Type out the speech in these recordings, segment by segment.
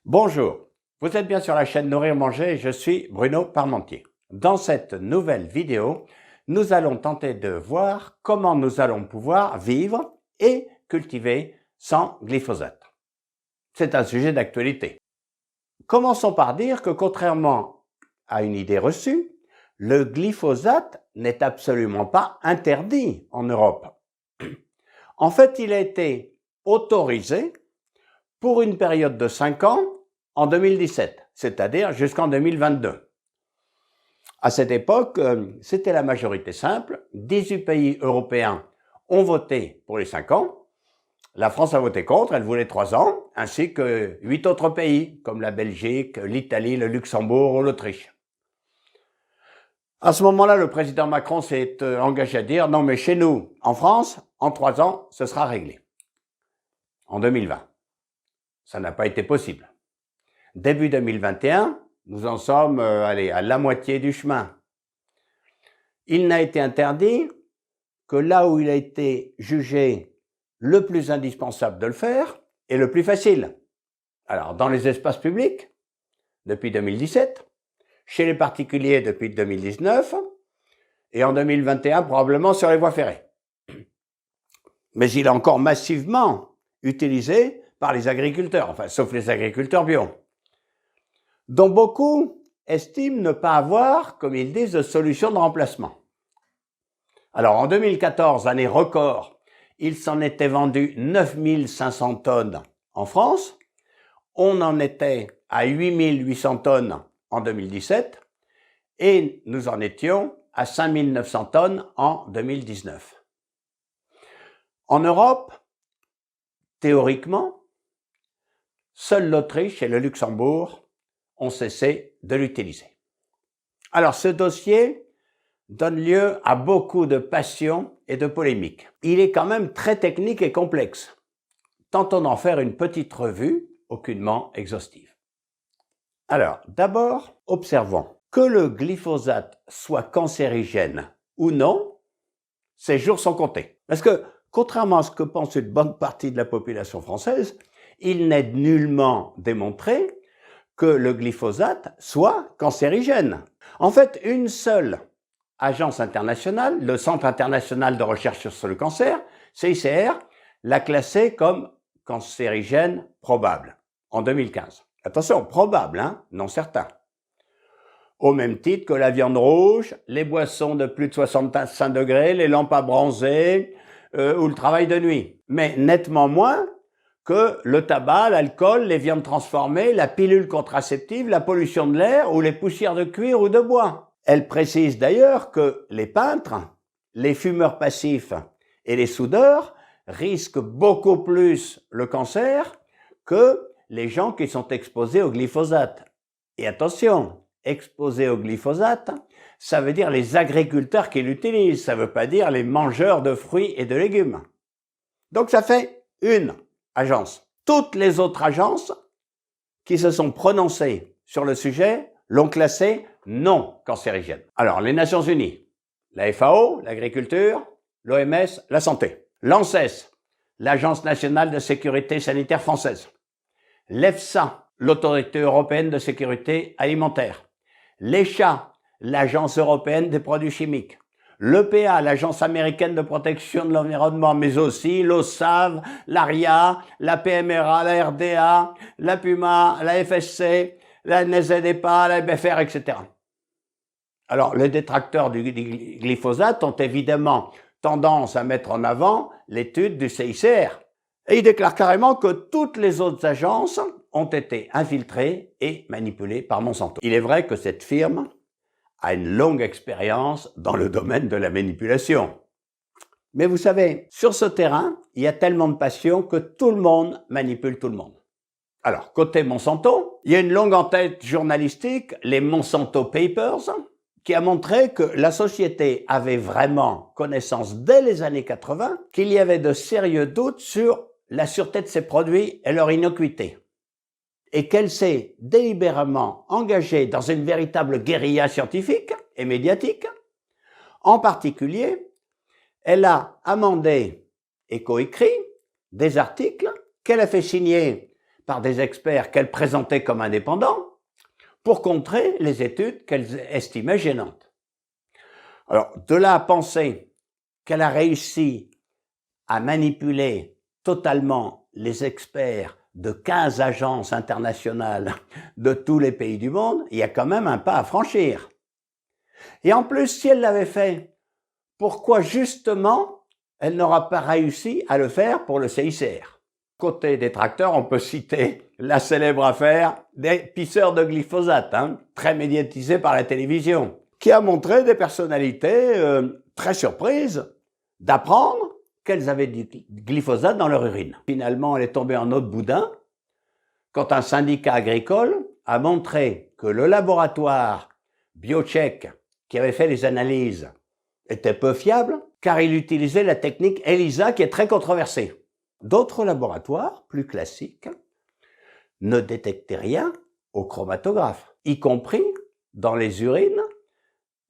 Bonjour, vous êtes bien sur la chaîne Nourrir Manger, je suis Bruno Parmentier. Dans cette nouvelle vidéo, nous allons tenter de voir comment nous allons pouvoir vivre et cultiver sans glyphosate. C'est un sujet d'actualité. Commençons par dire que contrairement à une idée reçue, le glyphosate n'est absolument pas interdit en Europe. En fait, il a été autorisé pour une période de 5 ans en 2017, c'est-à-dire jusqu'en 2022. À cette époque, c'était la majorité simple. 18 pays européens ont voté pour les 5 ans. La France a voté contre, elle voulait 3 ans, ainsi que 8 autres pays, comme la Belgique, l'Italie, le Luxembourg ou l'Autriche. À ce moment-là, le président Macron s'est engagé à dire « Non, mais chez nous, en France, en 3 ans, ce sera réglé. » En 2020. Ça n'a pas été possible. Début 2021, nous en sommes à la moitié du chemin. Il n'a été interdit que là où il a été jugé le plus indispensable de le faire et le plus facile. Alors, dans les espaces publics, depuis 2017, chez les particuliers depuis 2019, et en 2021, probablement sur les voies ferrées. Mais il est encore massivement utilisé par les agriculteurs, enfin, sauf les agriculteurs bio, dont beaucoup estiment ne pas avoir, comme ils disent, de solution de remplacement. Alors, en 2014, année record, il s'en était vendu 9500 tonnes en France. On en était à 8800 tonnes en 2017 et nous en étions à 5900 tonnes en 2019. En Europe, théoriquement, seuls l'Autriche et le Luxembourg ont cessé de l'utiliser. Alors, ce dossier donne lieu à beaucoup de passion et de polémiques. Il est quand même très technique et complexe. Tentons d'en faire une petite revue, aucunement exhaustive. Alors, d'abord, observons. Que le glyphosate soit cancérigène ou non, ces jours sont comptés. Parce que, contrairement à ce que pense une bonne partie de la population française, il n'est nullement démontré que le glyphosate soit cancérigène. En fait, une seule agence internationale, le Centre international de recherche sur le cancer, CICR, l'a classé comme cancérigène probable en 2015. Attention, probable, hein, non certain. Au même titre que la viande rouge, les boissons de plus de 65 degrés, les lampes à bronzer ou le travail de nuit. Mais nettement moins que le tabac, l'alcool, les viandes transformées, la pilule contraceptive, la pollution de l'air ou les poussières de cuir ou de bois. Elle précise d'ailleurs que les peintres, les fumeurs passifs et les soudeurs risquent beaucoup plus le cancer que les gens qui sont exposés au glyphosate. Et attention, exposés au glyphosate, ça veut dire les agriculteurs qui l'utilisent, ça ne veut pas dire les mangeurs de fruits et de légumes. Donc ça fait une agence. Toutes les autres agences qui se sont prononcées sur le sujet l'ont classé non cancérigène. Alors, les Nations Unies, la FAO, l'agriculture, l'OMS, la santé, l'ANSES, l'Agence nationale de sécurité sanitaire française, l'EFSA, l'Autorité européenne de sécurité alimentaire, l'ECHA, l'Agence européenne des produits chimiques, l'EPA, l'Agence américaine de protection de l'environnement, mais aussi l'OSAV, l'ARIA, la PMRA, la RDA, la PUMA, la FSC, la NSDEPA, la BFR, etc. Alors, les détracteurs du glyphosate ont évidemment tendance à mettre en avant l'étude du CICR. Et ils déclarent carrément que toutes les autres agences ont été infiltrées et manipulées par Monsanto. Il est vrai que cette firme a une longue expérience dans le domaine de la manipulation. Mais vous savez, sur ce terrain, il y a tellement de passion que tout le monde manipule tout le monde. Alors, côté Monsanto, il y a une longue enquête journalistique, les Monsanto Papers, qui a montré que la société avait vraiment connaissance dès les années 80 qu'il y avait de sérieux doutes sur la sûreté de ces produits et leur innocuité. Et qu'elle s'est délibérément engagée dans une véritable guérilla scientifique et médiatique. En particulier, elle a amendé et coécrit des articles qu'elle a fait signer par des experts qu'elle présentait comme indépendants pour contrer les études qu'elle estimait gênantes. Alors, de là à penser qu'elle a réussi à manipuler totalement les experts de 15 agences internationales de tous les pays du monde, il y a quand même un pas à franchir. Et en plus, si elle l'avait fait, pourquoi justement elle n'aura pas réussi à le faire pour le CICR? Côté détracteurs, on peut citer la célèbre affaire des pisseurs de glyphosate, très médiatisée par la télévision, qui a montré des personnalités très surprises d'apprendre qu'elles avaient du glyphosate dans leur urine. Finalement, elle est tombée en eau de boudin quand un syndicat agricole a montré que le laboratoire BioCheck qui avait fait les analyses était peu fiable car il utilisait la technique ELISA qui est très controversée. D'autres laboratoires, plus classiques, ne détectaient rien au chromatographe, y compris dans les urines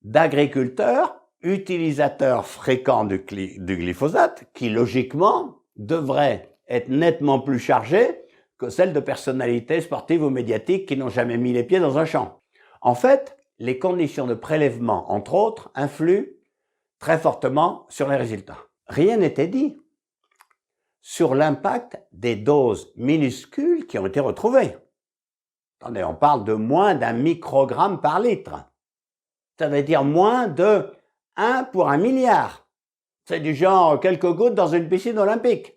d'agriculteurs utilisateurs fréquents du glyphosate qui, logiquement, devraient être nettement plus chargés que celles de personnalités sportives ou médiatiques qui n'ont jamais mis les pieds dans un champ. En fait, les conditions de prélèvement, entre autres, influent très fortement sur les résultats. Rien n'était dit sur l'impact des doses minuscules qui ont été retrouvées. Attendez, on parle de moins d'1 microgramme par litre. Ça veut dire moins de 1 pour 1 milliard. C'est du genre quelques gouttes dans une piscine olympique.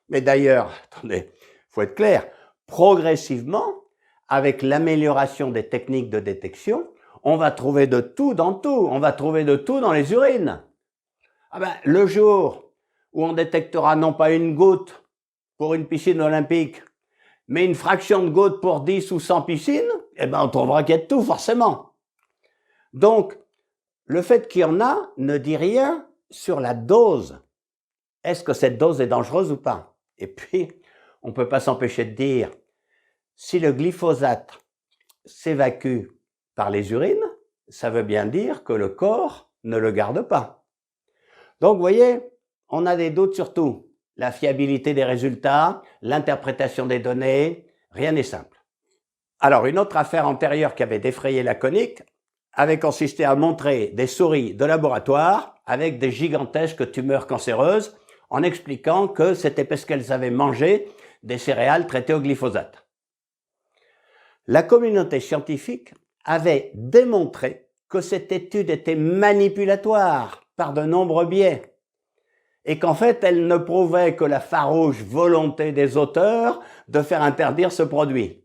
Mais d'ailleurs, attendez, faut être clair, progressivement, avec l'amélioration des techniques de détection, on va trouver de tout dans tout. On va trouver de tout dans les urines. Le jour où on détectera non pas une goutte pour une piscine olympique, mais une fraction de goutte pour 10 ou 100 piscines, on trouvera qu'il y a de tout, forcément. Donc, le fait qu'il y en a ne dit rien sur la dose. Est-ce que cette dose est dangereuse ou pas? Et puis, on ne peut pas s'empêcher de dire, si le glyphosate s'évacue par les urines, ça veut bien dire que le corps ne le garde pas. Donc, vous voyez, on a des doutes sur tout. La fiabilité des résultats, l'interprétation des données, rien n'est simple. Alors, une autre affaire antérieure qui avait défrayé la chronique avait consisté à montrer des souris de laboratoire avec des gigantesques tumeurs cancéreuses en expliquant que c'était parce qu'elles avaient mangé des céréales traitées au glyphosate. La communauté scientifique avait démontré que cette étude était manipulatoire par de nombreux biais et qu'en fait, elle ne prouvait que la farouche volonté des auteurs de faire interdire ce produit.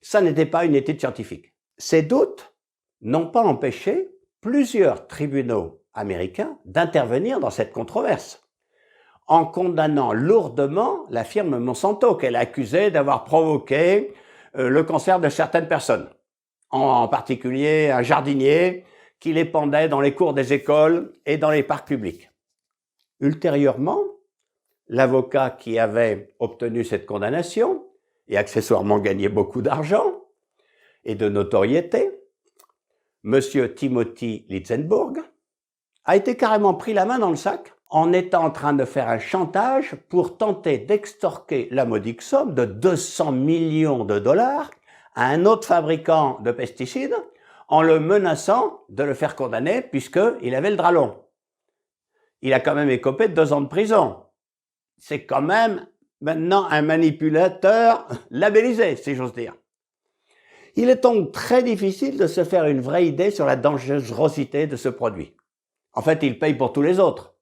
Ça n'était pas une étude scientifique. Ces doutes n'ont pas empêché plusieurs tribunaux américains d'intervenir dans cette controverse, en condamnant lourdement la firme Monsanto qu'elle accusait d'avoir provoqué le cancer de certaines personnes, en particulier un jardinier qui les pendait dans les cours des écoles et dans les parcs publics. Ultérieurement, l'avocat qui avait obtenu cette condamnation et accessoirement gagné beaucoup d'argent et de notoriété, Monsieur Timothy Litzenburg, a été carrément pris la main dans le sac en étant en train de faire un chantage pour tenter d'extorquer la modique somme de 200 millions de dollars à un autre fabricant de pesticides en le menaçant de le faire condamner puisqu'il avait le drap long. Il a quand même écopé de 2 ans de prison. C'est quand même maintenant un manipulateur labellisé, si j'ose dire. Il est donc très difficile de se faire une vraie idée sur la dangerosité de ce produit. En fait, il paye pour tous les autres.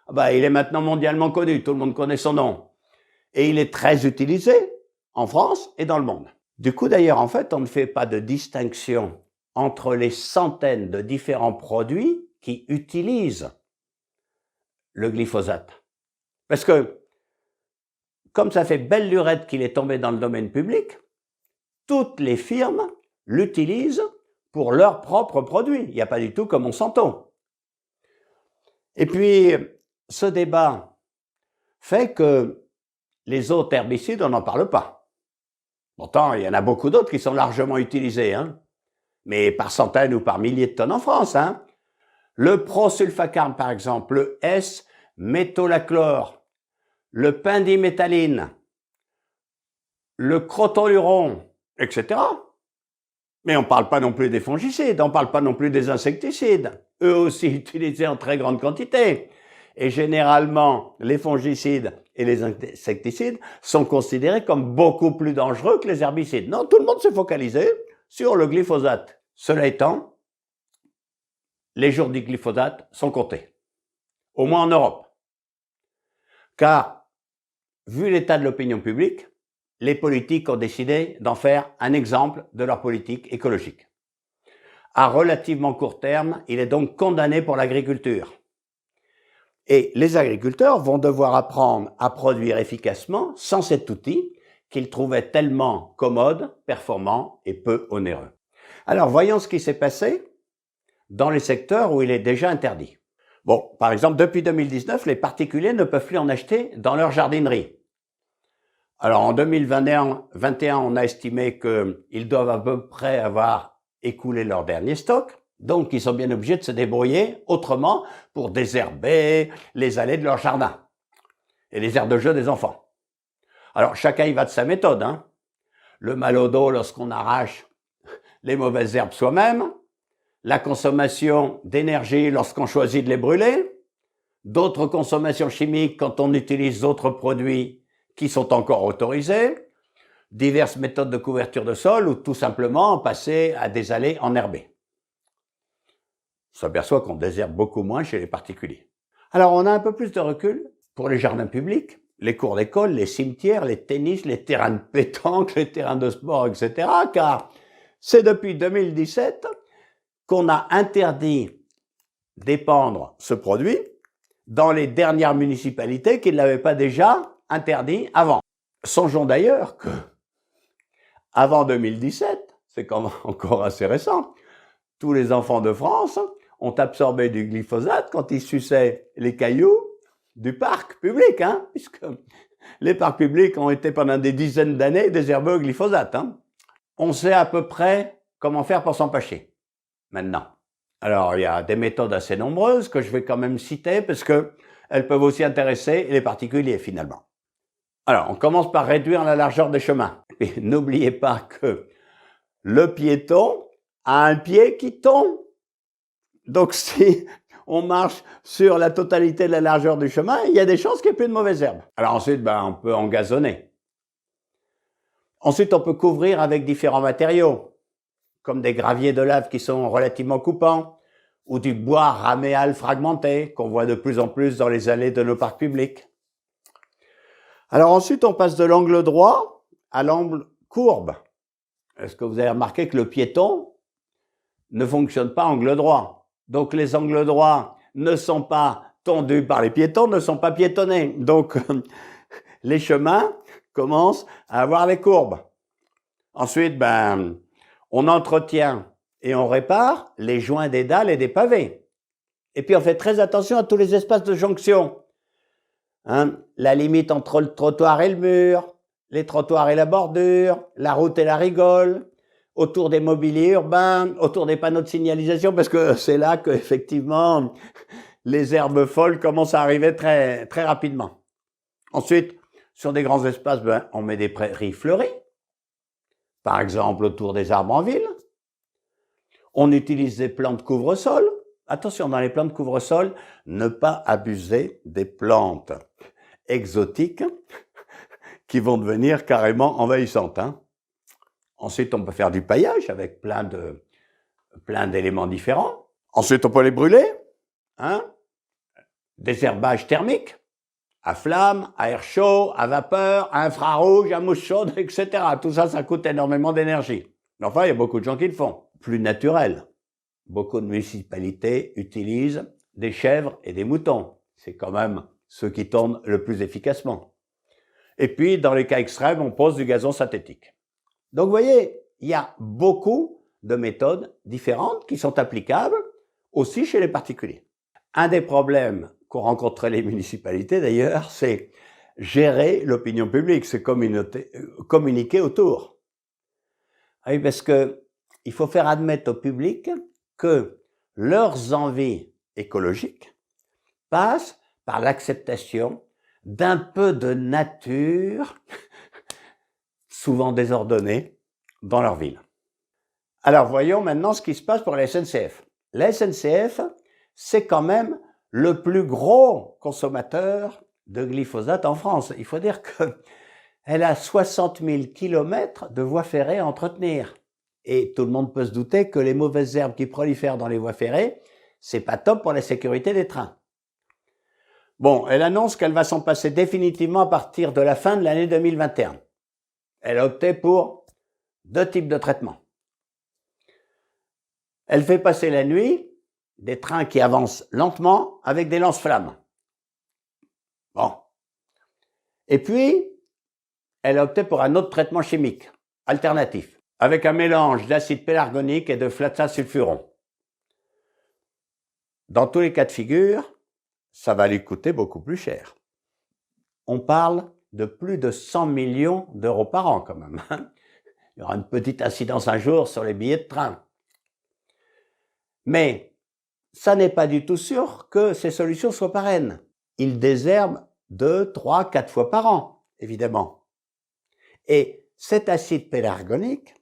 Il est maintenant mondialement connu, tout le monde connaît son nom. Et il est très utilisé en France et dans le monde. Du coup, d'ailleurs, en fait, on ne fait pas de distinction entre les centaines de différents produits qui utilisent le glyphosate. Parce que, comme ça fait belle lurette qu'il est tombé dans le domaine public, toutes les firmes l'utilisent pour leurs propres produits. Il n'y a pas du tout comme Monsanto. Et puis, ce débat fait que les autres herbicides, on n'en parle pas. Pourtant, il y en a beaucoup d'autres qui sont largement utilisés, mais par centaines ou par milliers de tonnes en France. Le prosulfacarb, par exemple, le S-métolachlore, le pendiméthaline, le crotoluron, etc. Mais on ne parle pas non plus des fongicides, on ne parle pas non plus des insecticides, eux aussi utilisés en très grande quantité. Et généralement, les fongicides et les insecticides sont considérés comme beaucoup plus dangereux que les herbicides. Non, tout le monde s'est focalisé sur le glyphosate. Cela étant, les jours du glyphosate sont comptés, au moins en Europe. Car, vu l'état de l'opinion publique, les politiques ont décidé d'en faire un exemple de leur politique écologique. À relativement court terme, il est donc condamné pour l'agriculture. Et les agriculteurs vont devoir apprendre à produire efficacement sans cet outil qu'ils trouvaient tellement commode, performant et peu onéreux. Alors, voyons ce qui s'est passé dans les secteurs où il est déjà interdit. Bon, par exemple, depuis 2019, les particuliers ne peuvent plus en acheter dans leur jardinerie. Alors, en 2021, on a estimé qu'ils doivent à peu près avoir écoulé leur dernier stock. Donc, ils sont bien obligés de se débrouiller autrement pour désherber les allées de leur jardin et les aires de jeu des enfants. Alors, chacun y va de sa méthode, hein. Le mal au dos lorsqu'on arrache les mauvaises herbes soi-même, la consommation d'énergie lorsqu'on choisit de les brûler, d'autres consommations chimiques quand on utilise d'autres produits qui sont encore autorisés, diverses méthodes de couverture de sol ou tout simplement passer à des allées enherbées. On s'aperçoit qu'on désherbe beaucoup moins chez les particuliers. Alors, on a un peu plus de recul pour les jardins publics, les cours d'école, les cimetières, les tennis, les terrains de pétanque, les terrains de sport, etc. Car c'est depuis 2017 qu'on a interdit d'épandre ce produit dans les dernières municipalités qui ne l'avaient pas déjà interdit avant. Songeons d'ailleurs que, avant 2017, c'est quand même encore assez récent, tous les enfants de France ont absorbé du glyphosate quand ils suçaient les cailloux du parc public, hein, puisque les parcs publics ont été pendant des dizaines d'années désherbés au glyphosate. Hein. On sait à peu près comment faire pour s'empêcher, maintenant. Alors, il y a des méthodes assez nombreuses que je vais quand même citer parce que elles peuvent aussi intéresser les particuliers, finalement. Alors, on commence par réduire la largeur des chemins. Et n'oubliez pas que le piéton a un pied qui tombe. Donc, si on marche sur la totalité de la largeur du chemin, il y a des chances qu'il n'y ait plus de mauvaises herbes. Alors ensuite, on peut engazonner. Ensuite, on peut couvrir avec différents matériaux, comme des graviers de lave qui sont relativement coupants, ou du bois raméal fragmenté, qu'on voit de plus en plus dans les allées de nos parcs publics. Alors ensuite, on passe de l'angle droit à l'angle courbe. Est-ce que vous avez remarqué que le piéton ne fonctionne pas angle droit? Donc les angles droits ne sont pas tondus par les piétons, ne sont pas piétonnés. Donc les chemins commencent à avoir les courbes. Ensuite, on entretient et on répare les joints des dalles et des pavés. Et puis on fait très attention à tous les espaces de jonction. Hein, la limite entre le trottoir et le mur, les trottoirs et la bordure, la route et la rigole, autour des mobiliers urbains, autour des panneaux de signalisation, parce que c'est là que effectivement les herbes folles commencent à arriver très, très rapidement. Ensuite, sur des grands espaces, on met des prairies fleuries, par exemple autour des arbres en ville. On utilise des plantes couvre-sol. Attention, dans les plantes couvre-sol, ne pas abuser des plantes exotiques qui vont devenir carrément envahissantes. Hein. Ensuite, on peut faire du paillage avec plein d'éléments différents. Ensuite, on peut les brûler. Hein. Des herbages thermiques, à flamme, à air chaud, à vapeur, à infrarouge, à mousse chaude, etc. Tout ça, ça coûte énormément d'énergie. Mais enfin, il y a beaucoup de gens qui le font. Plus naturel. Beaucoup de municipalités utilisent des chèvres et des moutons. C'est quand même ceux qui tournent le plus efficacement. Et puis, dans les cas extrêmes, on pose du gazon synthétique. Donc, vous voyez, il y a beaucoup de méthodes différentes qui sont applicables aussi chez les particuliers. Un des problèmes qu'ont rencontré les municipalités, d'ailleurs, c'est gérer l'opinion publique, c'est communiquer autour. Oui, parce que il faut faire admettre au public que leurs envies écologiques passent par l'acceptation d'un peu de nature souvent désordonnés, dans leur ville. Alors voyons maintenant ce qui se passe pour la SNCF. La SNCF, c'est quand même le plus gros consommateur de glyphosate en France. Il faut dire qu'elle a 60 000 kilomètres de voies ferrées à entretenir. Et tout le monde peut se douter que les mauvaises herbes qui prolifèrent dans les voies ferrées, c'est pas top pour la sécurité des trains. Bon, elle annonce qu'elle va s'en passer définitivement à partir de la fin de l'année 2021. Elle a opté pour 2 types de traitements. Elle fait passer la nuit des trains qui avancent lentement avec des lance-flammes. Bon. Et puis, elle a opté pour un autre traitement chimique, alternatif, avec un mélange d'acide pélargonique et de flaxasulfuron. Dans tous les cas de figure, ça va lui coûter beaucoup plus cher. On parle de plus de 100 millions d'euros par an quand même. Il y aura une petite incidence un jour sur les billets de train. Mais ça n'est pas du tout sûr que ces solutions soient pérennes. Ils désherbent 2, 3, 4 fois par an, évidemment. Et cet acide pélargonique,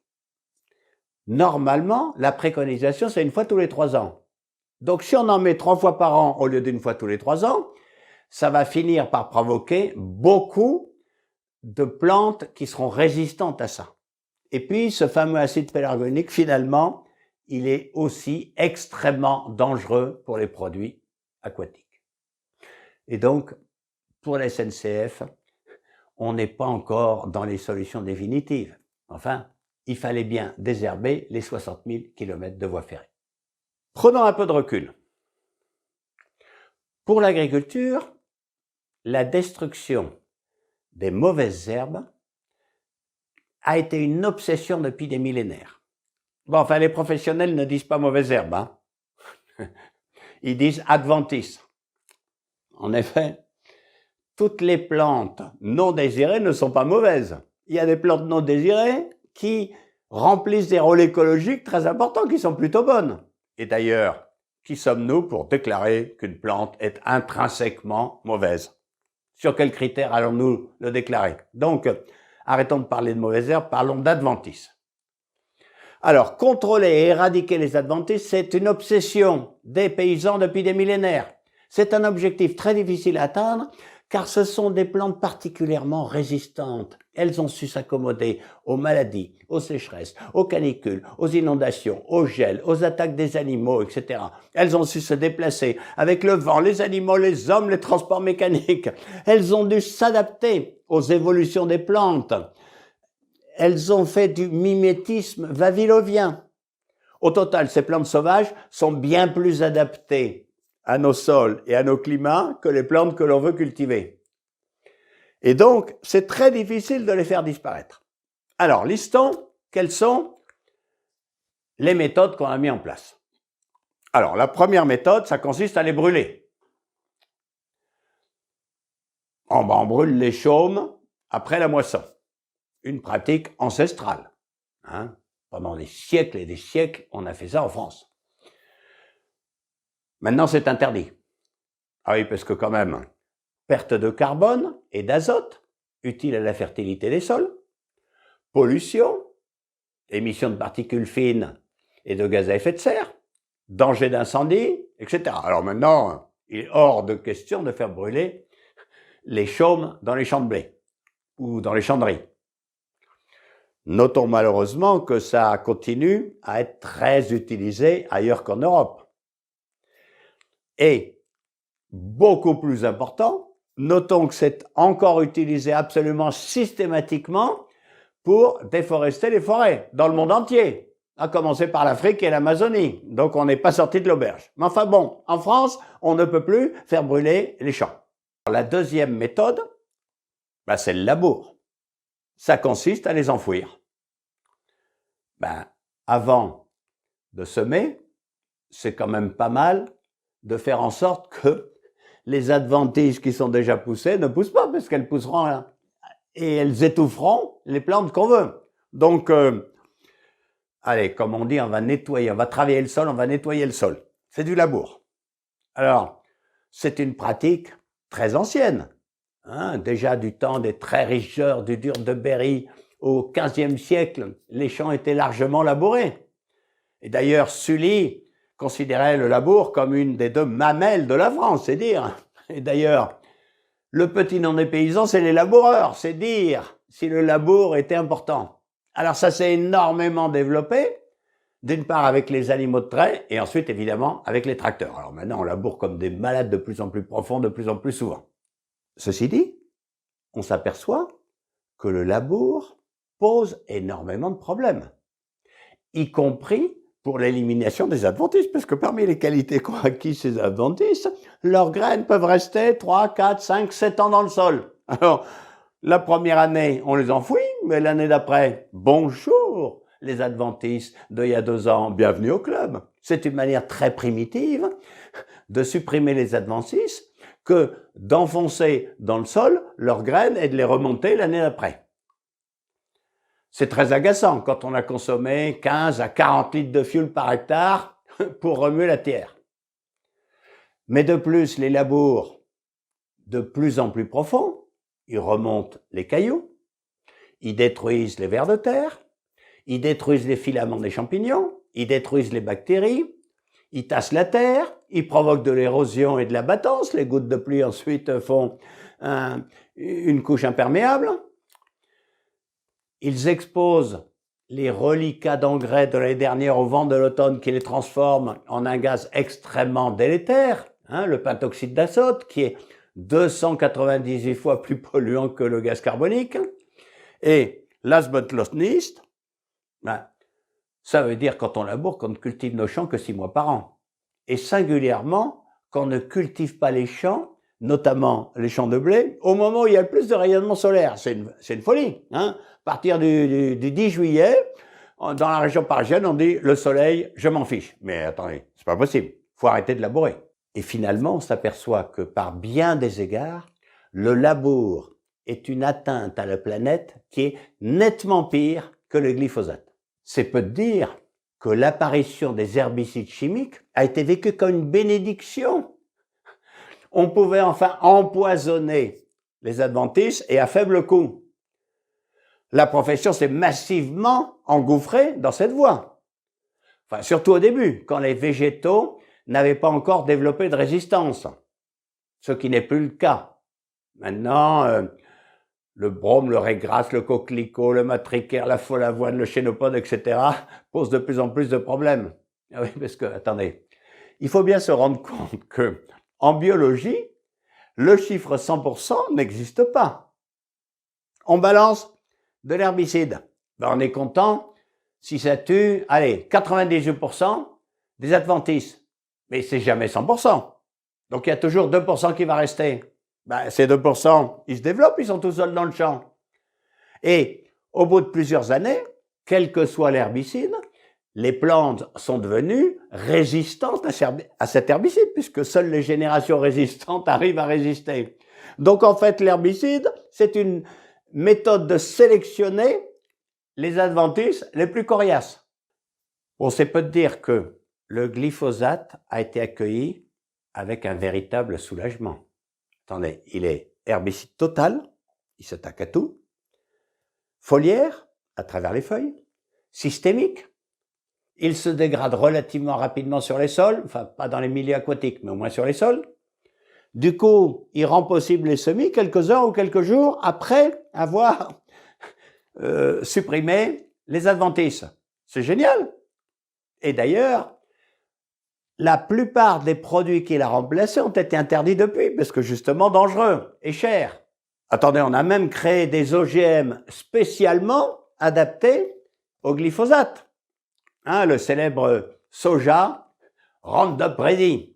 normalement, la préconisation, c'est 1 fois tous les 3 ans. Donc, si on en met 3 fois par an au lieu d'1 fois tous les 3 ans, ça va finir par provoquer beaucoup de plantes qui seront résistantes à ça. Et puis, ce fameux acide pélargonique, finalement, il est aussi extrêmement dangereux pour les produits aquatiques. Et donc, pour la SNCF, on n'est pas encore dans les solutions définitives. Enfin, il fallait bien désherber les 60 000 kilomètres de voies ferrées. Prenons un peu de recul. Pour l'agriculture, la destruction des mauvaises herbes a été une obsession depuis des millénaires. Bon, enfin, les professionnels ne disent pas mauvaises herbes, hein. Ils disent adventices. En effet, toutes les plantes non désirées ne sont pas mauvaises. Il y a des plantes non désirées qui remplissent des rôles écologiques très importants, qui sont plutôt bonnes. Et d'ailleurs, qui sommes-nous pour déclarer qu'une plante est intrinsèquement mauvaise? Sur quels critères allons-nous le déclarer? Donc, arrêtons de parler de mauvaises herbes, parlons d'adventices. Alors, contrôler et éradiquer les adventices, c'est une obsession des paysans depuis des millénaires. C'est un objectif très difficile à atteindre, car ce sont des plantes particulièrement résistantes. Elles ont su s'accommoder aux maladies, aux sécheresses, aux canicules, aux inondations, au gel, aux attaques des animaux, etc. Elles ont su se déplacer avec le vent, les animaux, les hommes, les transports mécaniques. Elles ont dû s'adapter aux évolutions des plantes. Elles ont fait du mimétisme vavilovien. Au total, ces plantes sauvages sont bien plus adaptées à nos sols et à nos climats que les plantes que l'on veut cultiver. Et donc, c'est très difficile de les faire disparaître. Alors, listons quelles sont les méthodes qu'on a mises en place. Alors, la première méthode, ça consiste à les brûler. On brûle les chaumes après la moisson. Une pratique ancestrale. Hein? Pendant des siècles et des siècles, on a fait ça en France. Maintenant, c'est interdit. Ah oui, parce que quand même, perte de carbone et d'azote, utile à la fertilité des sols, pollution, émission de particules fines et de gaz à effet de serre, danger d'incendie, etc. Alors maintenant, il est hors de question de faire brûler les chaumes dans les champs de blé ou dans les champs de riz. Notons malheureusement que ça continue à être très utilisé ailleurs qu'en Europe. Et, beaucoup plus important, notons que c'est encore utilisé absolument systématiquement pour déforester les forêts dans le monde entier, à commencer par l'Afrique et l'Amazonie. Donc on n'est pas sorti de l'auberge. Mais enfin bon, en France, on ne peut plus faire brûler les champs. La deuxième méthode, c'est le labour. Ça consiste à les enfouir. Avant de semer, c'est quand même pas mal de faire en sorte que les adventices qui sont déjà poussées ne poussent pas, parce qu'elles pousseront et elles étoufferont les plantes qu'on veut. Donc, allez, comme on dit, on va nettoyer, on va travailler le sol, on va nettoyer le sol. C'est du labour. Alors, c'est une pratique très ancienne, hein, déjà du temps des très riches du dur de Berry au XVe siècle, les champs étaient largement labourés. Et d'ailleurs, Sully considérait le labour comme une des deux mamelles de la France, c'est dire. Et d'ailleurs, le petit nom des paysans, c'est les laboureurs, c'est dire si le labour était important. Alors ça s'est énormément développé, d'une part avec les animaux de trait, et ensuite évidemment avec les tracteurs. Alors maintenant, on laboure comme des malades de plus en plus profonds, de plus en plus souvent. Ceci dit, on s'aperçoit que le labour pose énormément de problèmes, y compris pour l'élimination des adventices, parce que parmi les qualités qu'ont acquis ces adventices, leurs graines peuvent rester 3, 4, 5, 7 ans dans le sol. Alors, la première année, on les enfouit, mais l'année d'après, bonjour les adventices d'il y a 2 ans, bienvenue au club. C'est une manière très primitive de supprimer les adventices que d'enfoncer dans le sol leurs graines et de les remonter l'année d'après. C'est très agaçant quand on a consommé 15 à 40 litres de fioul par hectare pour remuer la terre. Mais de plus, les labours, de plus en plus profonds, ils remontent les cailloux, ils détruisent les vers de terre, ils détruisent les filaments des champignons, ils détruisent les bactéries, ils tassent la terre, ils provoquent de l'érosion et de la battance, les gouttes de pluie ensuite font une couche imperméable. Ils exposent les reliquats d'engrais de l'année dernière au vent de l'automne qui les transforment en un gaz extrêmement délétère, le pentoxyde d'azote, qui est 298 fois plus polluant que le gaz carbonique. Et last but not least, ça veut dire quand on laboure qu'on ne cultive nos champs que 6 mois par an. Et singulièrement, qu'on ne cultive pas les champs, notamment les champs de blé, au moment où il y a le plus de rayonnement solaire. C'est une folie. À partir du 10 juillet, dans la région parisienne, on dit le soleil, je m'en fiche. Mais attendez, c'est pas possible. Il faut arrêter de labourer. Et finalement, on s'aperçoit que par bien des égards, le labour est une atteinte à la planète qui est nettement pire que le glyphosate. C'est peu de dire que l'apparition des herbicides chimiques a été vécue comme une bénédiction. On pouvait enfin empoisonner les adventices et à faible coût. La profession s'est massivement engouffrée dans cette voie. Enfin, surtout au début, quand les végétaux n'avaient pas encore développé de résistance, ce qui n'est plus le cas. Maintenant, le brome, le régras, le coquelicot, le matricaire, la folle avoine, le chénopode, etc. posent de plus en plus de problèmes. Ah oui, parce que, attendez, il faut bien se rendre compte que en biologie, le chiffre 100% n'existe pas. On balance de l'herbicide. On est content si ça tue, allez, 98% des adventices. Mais c'est jamais 100%. Donc il y a toujours 2% qui va rester. Ces 2%, ils se développent, ils sont tout seuls dans le champ. Et au bout de plusieurs années, quel que soit l'herbicide, les plantes sont devenues résistantes à cet herbicide, puisque seules les générations résistantes arrivent à résister. Donc en fait, l'herbicide, c'est une méthode de sélectionner les adventices les plus coriaces. On sait peu dire que le glyphosate a été accueilli avec un véritable soulagement. Attendez, il est herbicide total, il s'attaque à tout, foliaire, à travers les feuilles, systémique, il se dégrade relativement rapidement sur les sols, enfin pas dans les milieux aquatiques, mais au moins sur les sols. Du coup, il rend possible les semis quelques heures ou quelques jours après avoir supprimé les adventices. C'est génial. Et d'ailleurs, la plupart des produits qu'il a remplacés ont été interdits depuis, parce que justement dangereux et chers. Attendez, on a même créé des OGM spécialement adaptés au glyphosate. Le célèbre soja Roundup Ready.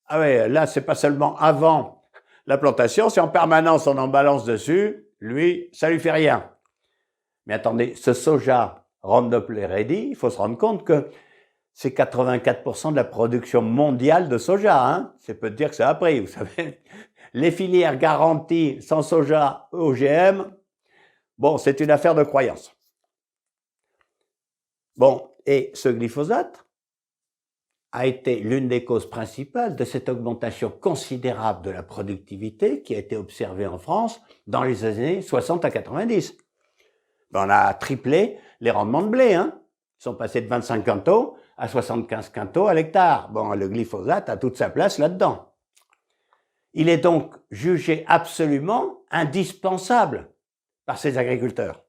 Ah ouais, là, c'est pas seulement avant la plantation, c'est en permanence on en balance dessus. Lui, ça lui fait rien. Mais attendez, ce soja Roundup Ready, il faut se rendre compte que c'est 84% de la production mondiale de soja. C'est peu dire que ça a pris, vous savez. Les filières garanties sans soja OGM, bon, c'est une affaire de croyance. Bon, et ce glyphosate a été l'une des causes principales de cette augmentation considérable de la productivité qui a été observée en France dans les années 60 à 90. Ben, on a triplé les rendements de blé, hein. Ils sont passés de 25 quintaux à 75 quintaux à l'hectare. Bon, le glyphosate a toute sa place là-dedans. Il est donc jugé absolument indispensable par ces agriculteurs.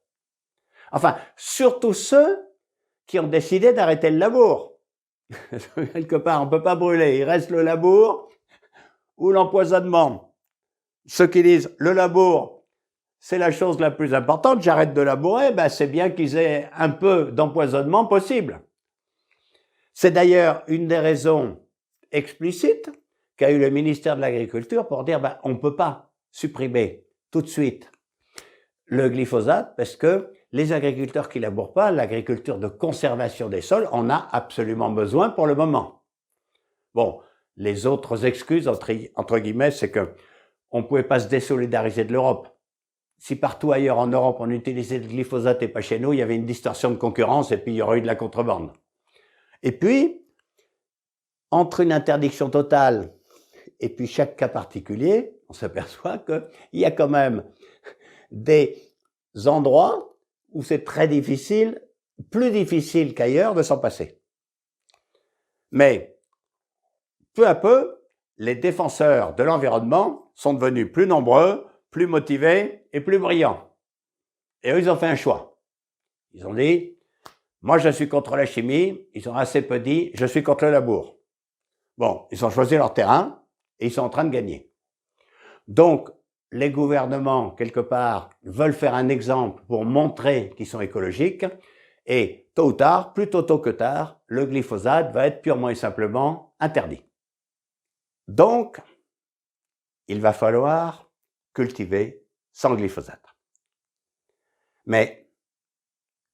Enfin, surtout ceux qui ont décidé d'arrêter le labour. Quelque part, on ne peut pas brûler. Il reste le labour ou l'empoisonnement. Ceux qui disent le labour, c'est la chose la plus importante, j'arrête de labourer, ben c'est bien qu'ils aient un peu d'empoisonnement possible. C'est d'ailleurs une des raisons explicites qu'a eu le ministère de l'Agriculture pour dire ben, on ne peut pas supprimer tout de suite le glyphosate parce que les agriculteurs qui labourent pas, l'agriculture de conservation des sols, en a absolument besoin pour le moment. Bon, les autres excuses, entre guillemets, c'est que on ne pouvait pas se désolidariser de l'Europe. Si partout ailleurs en Europe on utilisait le glyphosate et pas chez nous, il y avait une distorsion de concurrence et puis il y aurait eu de la contrebande. Et puis, entre une interdiction totale et puis chaque cas particulier, on s'aperçoit qu'il y a quand même des endroits où c'est très difficile, plus difficile qu'ailleurs de s'en passer. Mais, peu à peu, les défenseurs de l'environnement sont devenus plus nombreux, plus motivés et plus brillants. Et eux, ils ont fait un choix. Ils ont dit, moi je suis contre la chimie, ils ont assez peu dit, je suis contre le labour. Bon, ils ont choisi leur terrain et ils sont en train de gagner. Donc, les gouvernements, quelque part, veulent faire un exemple pour montrer qu'ils sont écologiques et tôt ou tard, plutôt tôt que tard, le glyphosate va être purement et simplement interdit. Donc, il va falloir cultiver sans glyphosate. Mais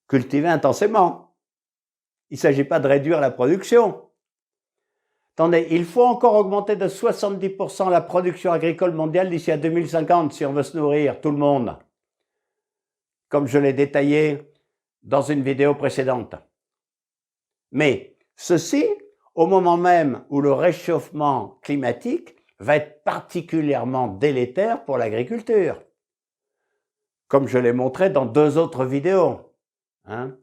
cultiver intensément. Il ne s'agit pas de réduire la production. Attendez, il faut encore augmenter de 70% la production agricole mondiale d'ici à 2050 si on veut se nourrir, tout le monde. Comme je l'ai détaillé dans une vidéo précédente. Mais ceci, au moment même où le réchauffement climatique va être particulièrement délétère pour l'agriculture. Comme je l'ai montré dans 2 autres vidéos. Hein?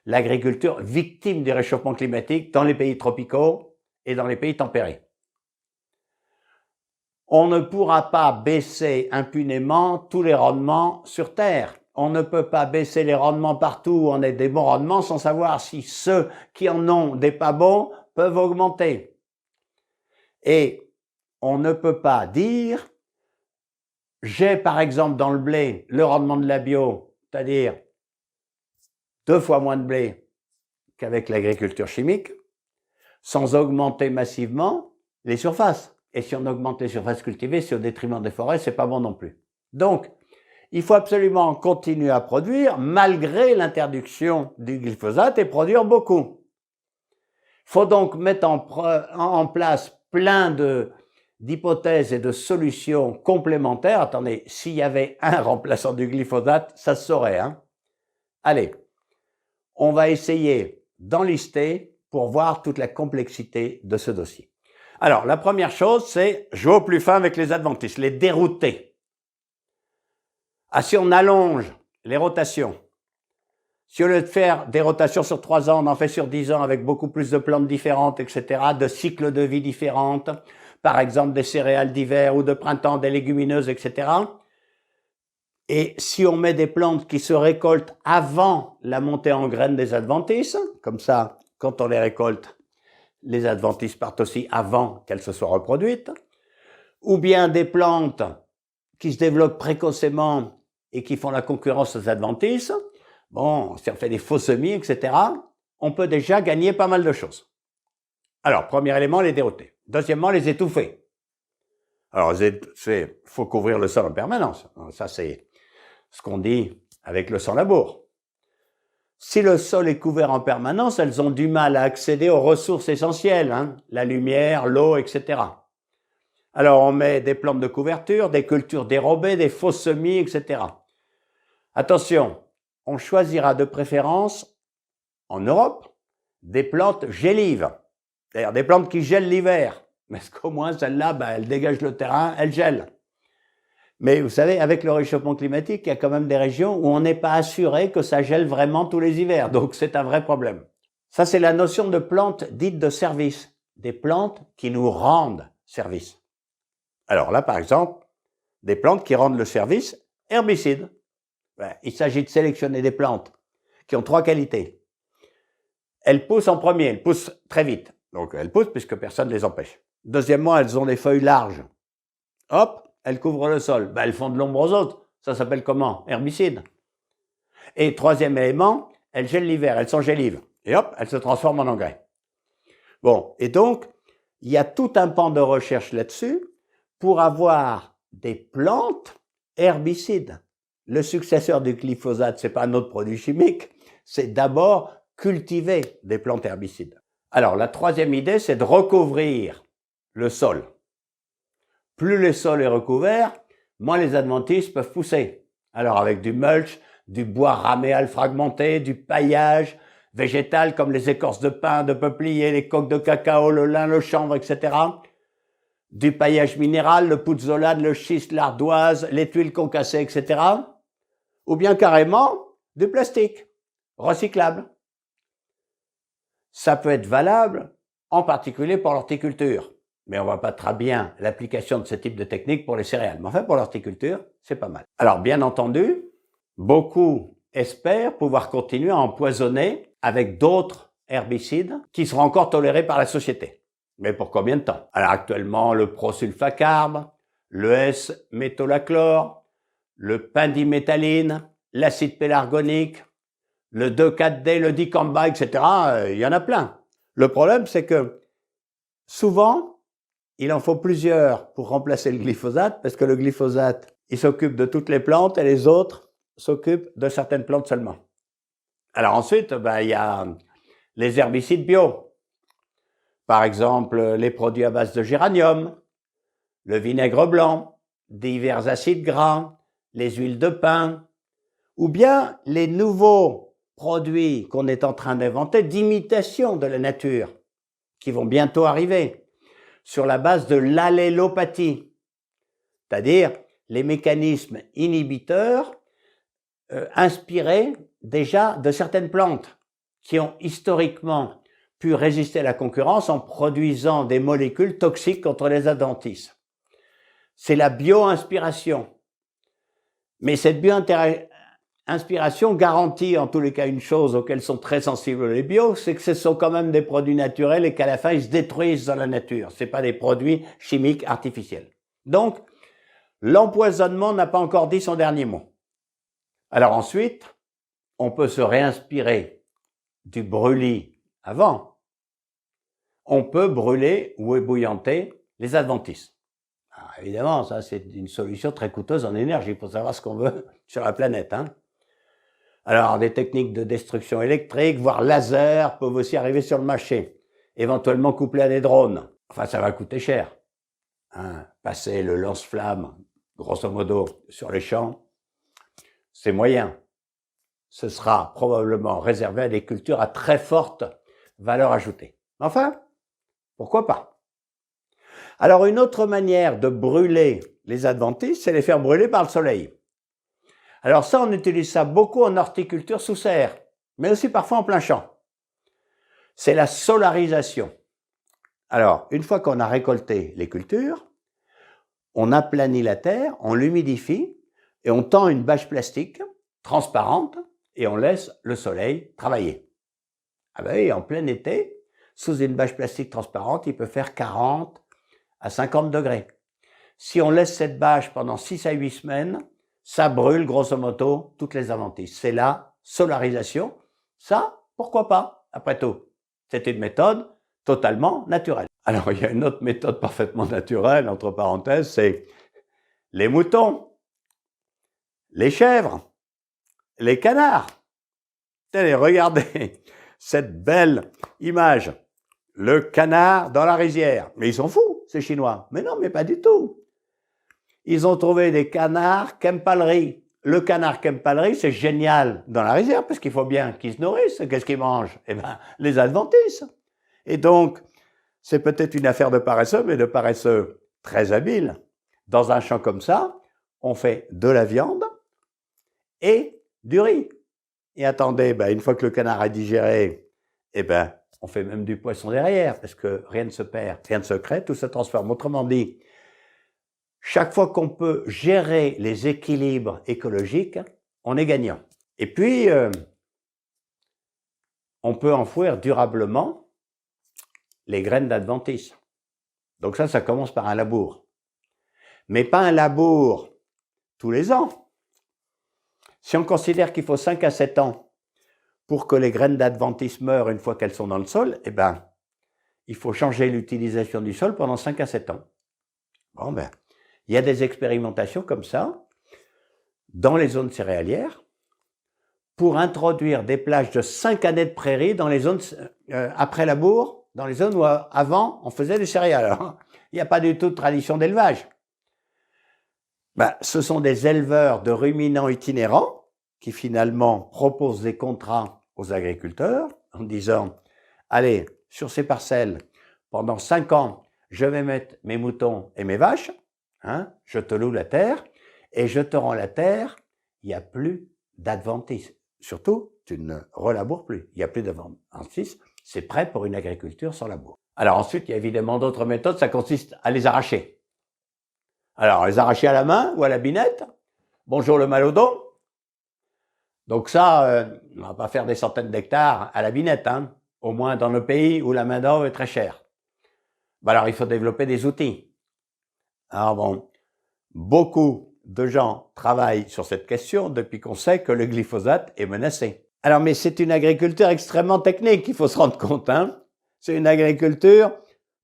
L'agriculture victime du réchauffement climatique dans les pays tropicaux et dans les pays tempérés. On ne pourra pas baisser impunément tous les rendements sur Terre. On ne peut pas baisser les rendements partout où on a des bons rendements sans savoir si ceux qui en ont des pas bons peuvent augmenter. Et on ne peut pas dire, j'ai par exemple dans le blé le rendement de la bio, c'est-à-dire 2 fois moins de blé qu'avec l'agriculture chimique, sans augmenter massivement les surfaces. Et si on augmente les surfaces cultivées, c'est au détriment des forêts, c'est pas bon non plus. Donc, il faut absolument continuer à produire malgré l'interdiction du glyphosate et produire beaucoup. Il faut donc mettre en place plein d'hypothèses et de solutions complémentaires. Attendez, s'il y avait un remplaçant du glyphosate, ça se saurait, hein. Allez, on va essayer d'en lister pour voir toute la complexité de ce dossier. Alors, la première chose, c'est jouer au plus fin avec les adventistes, les dérouter. Ah, si on allonge les rotations, si au lieu de faire des rotations sur 3 ans, on en fait sur 10 ans avec beaucoup plus de plantes différentes, etc., de cycles de vie différentes, par exemple des céréales d'hiver ou de printemps, des légumineuses, etc. Et si on met des plantes qui se récoltent avant la montée en graines des adventices, comme ça, quand on les récolte, les adventices partent aussi avant qu'elles se soient reproduites, ou bien des plantes qui se développent précocement et qui font la concurrence aux adventices, bon, si on fait des faux semis, etc., on peut déjà gagner pas mal de choses. Alors, premier élément, les dérouter. Deuxièmement, les étouffer. Alors, il faut couvrir le sol en permanence. Ça, c'est ce qu'on dit avec le sans-labour. Si le sol est couvert en permanence, elles ont du mal à accéder aux ressources essentielles, hein, la lumière, l'eau, etc. Alors, on met des plantes de couverture, des cultures dérobées, des faux semis, etc. Attention, on choisira de préférence, en Europe, des plantes gélives, c'est-à-dire des plantes qui gèlent l'hiver, parce qu'au moins celles-là, elles dégagent le terrain, elles gèlent. Mais vous savez, avec le réchauffement climatique, il y a quand même des régions où on n'est pas assuré que ça gèle vraiment tous les hivers. Donc c'est un vrai problème. Ça, c'est la notion de plantes dites de service. Des plantes qui nous rendent service. Alors là, par exemple, des plantes qui rendent le service herbicides. Il s'agit de sélectionner des plantes qui ont 3 qualités. Elles poussent en premier, elles poussent très vite. Donc elles poussent puisque personne ne les empêche. Deuxièmement, elles ont des feuilles larges. Hop, elles couvrent le sol. Elles font de l'ombre aux autres. Ça s'appelle comment? Herbicide. Et troisième élément, elles gèlent l'hiver, elles sont gélives. Et hop, elles se transforment en engrais. Bon, et donc, il y a tout un pan de recherche là-dessus pour avoir des plantes herbicides. Le successeur du glyphosate, c'est pas un autre produit chimique, c'est d'abord cultiver des plantes herbicides. Alors, la troisième idée, c'est de recouvrir le sol. Plus le sol est recouvert, moins les adventices peuvent pousser. Alors, avec du mulch, du bois raméal fragmenté, du paillage végétal comme les écorces de pin, de peuplier, les coques de cacao, le lin, le chanvre, etc. Du paillage minéral, le pouzzolane, le schiste, l'ardoise, les tuiles concassées, etc. Ou bien carrément du plastique recyclable. Ça peut être valable, en particulier pour l'horticulture. Mais on voit pas très bien l'application de ce type de technique pour les céréales. Mais enfin, pour l'horticulture, c'est pas mal. Alors, bien entendu, beaucoup espèrent pouvoir continuer à empoisonner avec d'autres herbicides qui seront encore tolérés par la société. Mais pour combien de temps? Alors, actuellement, le prosulfacarbe, le S-métolachlore, le pendiméthaline, l'acide pélargonique, le 2,4-D, le dicamba, etc. Il y en a plein. Le problème, c'est que souvent, il en faut plusieurs pour remplacer le glyphosate, parce que le glyphosate, il s'occupe de toutes les plantes et les autres s'occupent de certaines plantes seulement. Alors ensuite, il y a les herbicides bio. Par exemple, les produits à base de géranium, le vinaigre blanc, divers acides gras, les huiles de pin, ou bien les nouveaux produits qu'on est en train d'inventer d'imitation de la nature, qui vont bientôt arriver, sur la base de l'allélopathie, c'est-à-dire les mécanismes inhibiteurs inspirés déjà de certaines plantes qui ont historiquement pu résister à la concurrence en produisant des molécules toxiques contre les adventices. C'est la bio-inspiration. Mais cette bio-inspiration garantit en tous les cas une chose auquel sont très sensibles les bios, c'est que ce sont quand même des produits naturels et qu'à la fin ils se détruisent dans la nature. Ce n'est pas des produits chimiques artificiels. Donc, l'empoisonnement n'a pas encore dit son dernier mot. Alors ensuite, on peut se réinspirer du brûlis avant. On peut brûler ou ébouillanter les adventices. Alors, évidemment, ça c'est une solution très coûteuse en énergie. Il faut savoir ce qu'on veut sur la planète. Alors, des techniques de destruction électrique, voire laser, peuvent aussi arriver sur le marché. Éventuellement couplées à des drones. Enfin, ça va coûter cher. Passer le lance-flamme, grosso modo, sur les champs, c'est moyen. Ce sera probablement réservé à des cultures à très forte valeur ajoutée. Enfin, pourquoi pas? Alors, une autre manière de brûler les adventices, c'est les faire brûler par le soleil. Alors ça, on utilise ça beaucoup en horticulture sous serre, mais aussi parfois en plein champ. C'est la solarisation. Alors, une fois qu'on a récolté les cultures, on aplanit la terre, on l'humidifie et on tend une bâche plastique transparente et on laisse le soleil travailler. Oui, en plein été, sous une bâche plastique transparente, il peut faire 40 à 50 degrés. Si on laisse cette bâche pendant 6 à 8 semaines, ça brûle grosso modo toutes les adventices. C'est la solarisation. Ça, pourquoi pas, après tout? C'est une méthode totalement naturelle. Alors, il y a une autre méthode parfaitement naturelle, entre parenthèses, c'est les moutons, les chèvres, les canards. Tenez, regardez cette belle image. Le canard dans la rizière. Mais ils sont fous, ces Chinois. Mais non, mais pas du tout. Ils ont trouvé des canards qui n'aiment pas le riz. Le canard qui n'aime pas le riz, c'est génial dans la rizière, parce qu'il faut bien qu'ils se nourrissent. Qu'est-ce qu'ils mangent? Eh bien, les adventices. Et donc, c'est peut-être une affaire de paresseux, mais de paresseux très habiles. Dans un champ comme ça, on fait de la viande et du riz. Et attendez, une fois que le canard est digéré, on fait même du poisson derrière, parce que rien ne se perd, rien ne se crée, tout se transforme. Autrement dit, chaque fois qu'on peut gérer les équilibres écologiques, on est gagnant. Et puis, on peut enfouir durablement les graines d'adventice. Donc ça commence par un labour. Mais pas un labour tous les ans. Si on considère qu'il faut 5 à 7 ans pour que les graines d'adventice meurent une fois qu'elles sont dans le sol, il faut changer l'utilisation du sol pendant 5 à 7 ans. Bon, il y a des expérimentations comme ça dans les zones céréalières pour introduire des plages de 5 années de prairies dans les zones après labour, dans les zones où avant on faisait des céréales. Alors, il n'y a pas du tout de tradition d'élevage. Ce sont des éleveurs de ruminants itinérants qui finalement proposent des contrats aux agriculteurs en disant « Allez, sur ces parcelles, pendant 5 ans, je vais mettre mes moutons et mes vaches, je te loue la terre et je te rends la terre, il n'y a plus d'adventice. Surtout, tu ne relaboures plus, il n'y a plus d'adventice, c'est prêt pour une agriculture sans labour. » Alors ensuite, il y a évidemment d'autres méthodes, ça consiste à les arracher. Alors, les arracher à la main ou à la binette. Bonjour le mal au dos. Donc ça, on va pas faire des centaines d'hectares à la binette, au moins dans le pays où la main-d'œuvre est très chère. Alors, il faut développer des outils. Alors bon, beaucoup de gens travaillent sur cette question depuis qu'on sait que le glyphosate est menacé. Alors, mais c'est une agriculture extrêmement technique, il faut se rendre compte. C'est une agriculture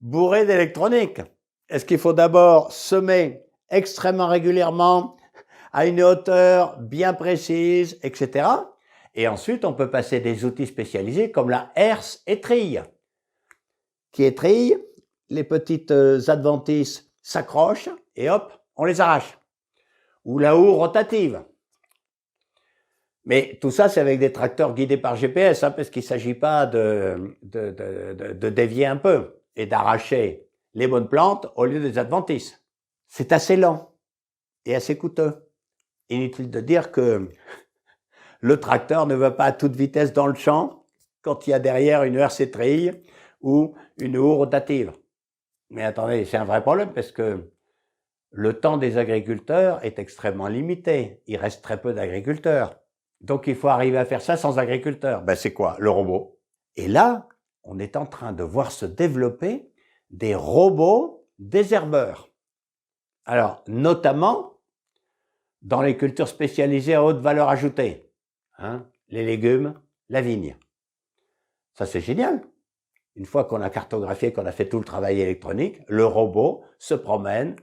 bourrée d'électronique. Est-ce qu'il faut d'abord semer extrêmement régulièrement, à une hauteur bien précise, etc. Et ensuite, on peut passer des outils spécialisés comme la herse étrille, qui étrille, les petites adventices s'accrochent et hop, on les arrache. Ou la houe rotative. Mais tout ça, c'est avec des tracteurs guidés par GPS, parce qu'il ne s'agit pas de dévier un peu et d'arracher les bonnes plantes au lieu des adventices. C'est assez lent et assez coûteux. Inutile de dire que le tracteur ne va pas à toute vitesse dans le champ quand il y a derrière une herse étrille ou une houe rotative. Mais attendez, c'est un vrai problème parce que le temps des agriculteurs est extrêmement limité. Il reste très peu d'agriculteurs. Donc il faut arriver à faire ça sans agriculteurs. C'est quoi? Le robot. Et là, on est en train de voir se développer des robots désherbeurs. Alors, notamment dans les cultures spécialisées à haute valeur ajoutée, les légumes, la vigne. Ça, c'est génial. Une fois qu'on a cartographié, qu'on a fait tout le travail électronique, le robot se promène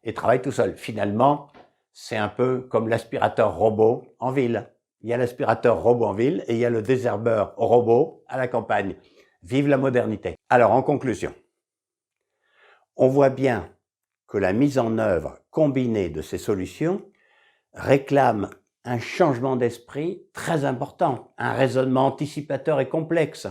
et travaille tout seul. Finalement, c'est un peu comme l'aspirateur robot en ville. Il y a l'aspirateur robot en ville et il y a le désherbeur robot à la campagne. Vive la modernité. Alors, en conclusion, on voit bien que la mise en œuvre combinée de ces solutions réclame un changement d'esprit très important, un raisonnement anticipateur et complexe,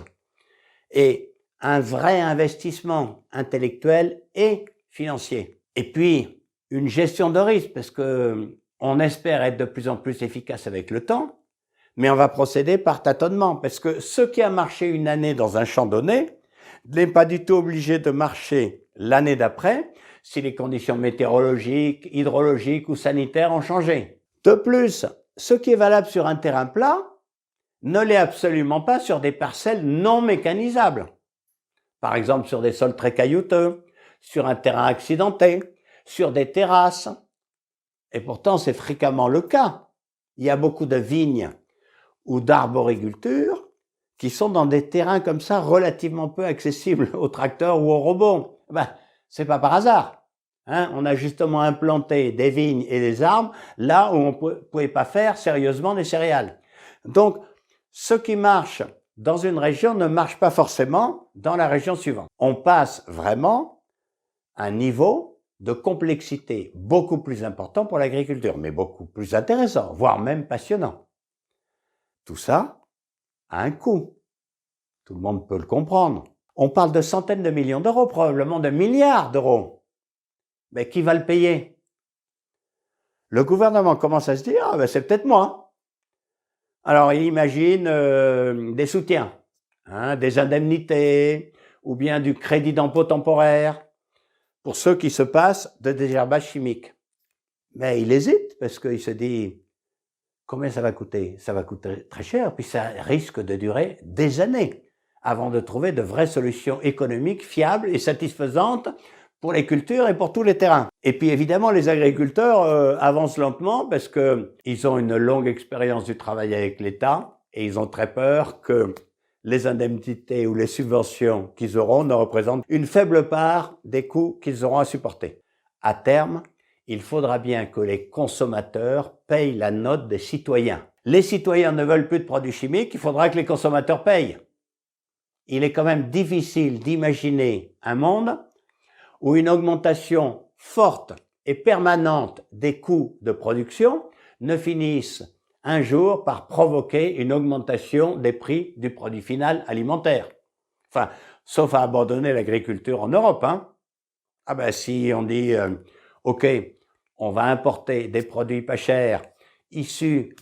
et un vrai investissement intellectuel et financier. Et puis, une gestion de risque, parce que on espère être de plus en plus efficace avec le temps, mais on va procéder par tâtonnement, parce que ce qui a marché une année dans un champ donné n'est pas du tout obligé de marcher l'année d'après, si les conditions météorologiques, hydrologiques ou sanitaires ont changé. De plus, ce qui est valable sur un terrain plat ne l'est absolument pas sur des parcelles non mécanisables. Par exemple, sur des sols très caillouteux, sur un terrain accidenté, sur des terrasses. Et pourtant, c'est fréquemment le cas. Il y a beaucoup de vignes ou d'arboriculture qui sont dans des terrains comme ça relativement peu accessibles aux tracteurs ou aux robots. C'est pas par hasard. On a justement implanté des vignes et des arbres là où on ne pouvait pas faire sérieusement des céréales. Donc, ce qui marche dans une région ne marche pas forcément dans la région suivante. On passe vraiment à un niveau de complexité beaucoup plus important pour l'agriculture, mais beaucoup plus intéressant, voire même passionnant. Tout ça a un coût. Tout le monde peut le comprendre. On parle de centaines de millions d'euros, probablement de milliards d'euros. Mais qui va le payer? le gouvernement commence à se dire, ah ben c'est peut-être moi. Alors il imagine des soutiens, hein, des indemnités, ou bien du crédit d'impôt temporaire, pour ceux qui se passent de désherbage chimique. Mais il hésite, parce qu'il se dit, combien ça va coûter? Ça va coûter très cher, puis ça risque de durer des années avant de trouver de vraies solutions économiques fiables et satisfaisantes pour les cultures et pour tous les terrains. Et puis évidemment, les agriculteurs avancent lentement parce qu'ils ont une longue expérience du travail avec l'État et ils ont très peur que les indemnités ou les subventions qu'ils auront ne représentent une faible part des coûts qu'ils auront à supporter. À terme, il faudra bien que les consommateurs payent la note des citoyens. Les citoyens ne veulent plus de produits chimiques, il faudra que les consommateurs payent. Il est quand même difficile d'imaginer un monde où une augmentation forte et permanente des coûts de production ne finisse un jour par provoquer une augmentation des prix du produit final alimentaire. Enfin, sauf à abandonner l'agriculture en Europe, hein. Ah ben si on dit OK, on va importer des produits pas chers issus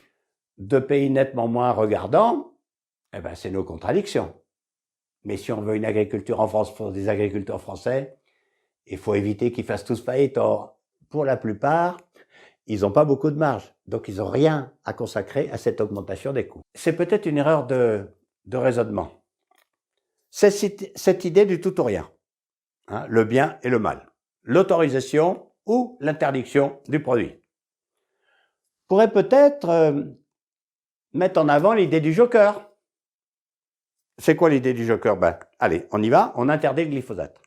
de pays nettement moins regardants, eh ben c'est nos contradictions. Mais si on veut une agriculture en France pour des agriculteurs français, il faut éviter qu'ils fassent tous faillite. Or, pour la plupart, ils n'ont pas beaucoup de marge. Donc, ils n'ont rien à consacrer à cette augmentation des coûts. C'est peut-être une erreur de raisonnement. C'est cette idée du tout ou rien, hein, le bien et le mal, l'autorisation ou l'interdiction du produit. Pourrait peut-être mettre en avant l'idée du joker. C'est quoi l'idée du joker? Ben, allez, on y va, on interdit le glyphosate.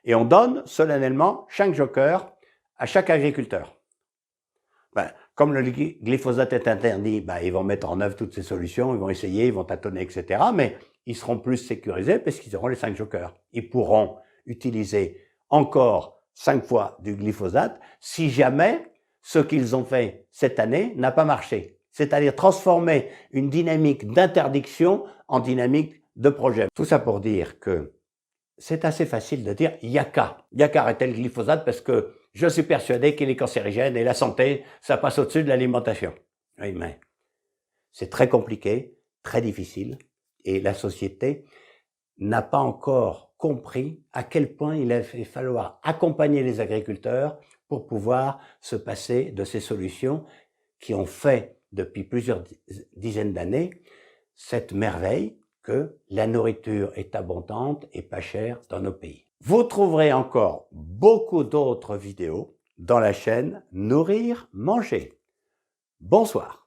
Et on donne solennellement 5 jokers à chaque agriculteur. Ben, comme le glyphosate est interdit, ben, ils vont mettre en œuvre toutes ces solutions, ils vont essayer, ils vont tâtonner, etc. Mais ils seront plus sécurisés parce qu'ils auront les 5 jokers. Ils pourront utiliser encore 5 fois du glyphosate si jamais ce qu'ils ont fait cette année n'a pas marché. C'est-à-dire transformer une dynamique d'interdiction en dynamique de projet. Tout ça pour dire que c'est assez facile de dire il y a qu'à arrêter le glyphosate parce que je suis persuadé qu'il est cancérigène et la santé, ça passe au-dessus de l'alimentation. Oui, mais c'est très compliqué, très difficile et la société n'a pas encore compris à quel point il va falloir accompagner les agriculteurs pour pouvoir se passer de ces solutions qui ont fait depuis plusieurs dizaines d'années cette merveille que la nourriture est abondante et pas chère dans nos pays. Vous trouverez encore beaucoup d'autres vidéos dans la chaîne Nourrir, Manger. Bonsoir.